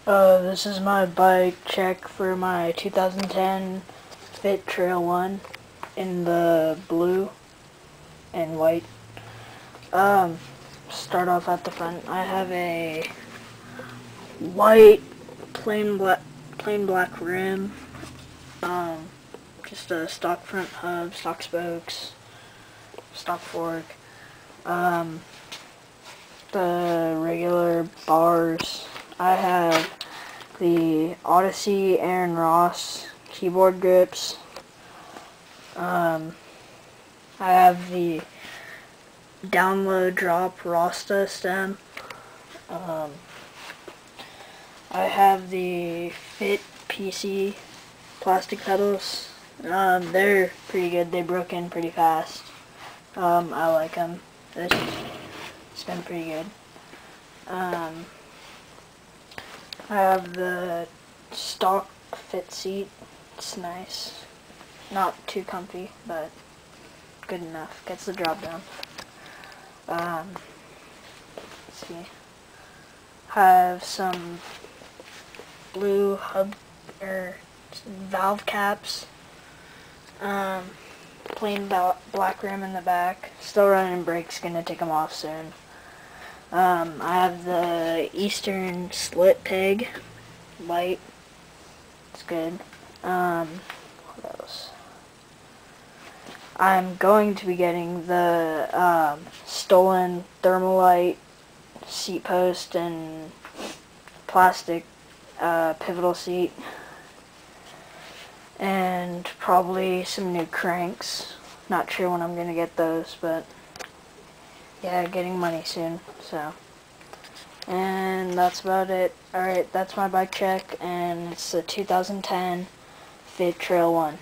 This is my bike check for my 2010 Fit Trail 1 in the blue and white. Start off at the front. I have a white plain black rim, just a stock front hub, stock spokes, stock fork, the regular bars. I have the Odyssey Aaron Ross keyboard grips. I have the down-low drop Rasta stem. I have the Fit PC plastic pedals. They're pretty good. They broke in pretty fast. I like them. It's been pretty good. I have the stock Fit seat. It's nice. Not too comfy, but good enough. Gets the job done. Let's see. Have some blue hub valve caps. Plain black rim in the back. Still running brakes. Gonna take them off soon. I have the Eastern slit peg light. It's good. What else? I'm going to be getting the stolen Thermalite seat post and plastic pivotal seat, and probably some new cranks. Not sure when I'm going to get those, but yeah, getting money soon. So, and that's about it. Alright, that's my bike check, and it's the 2010 Fit Trail 1.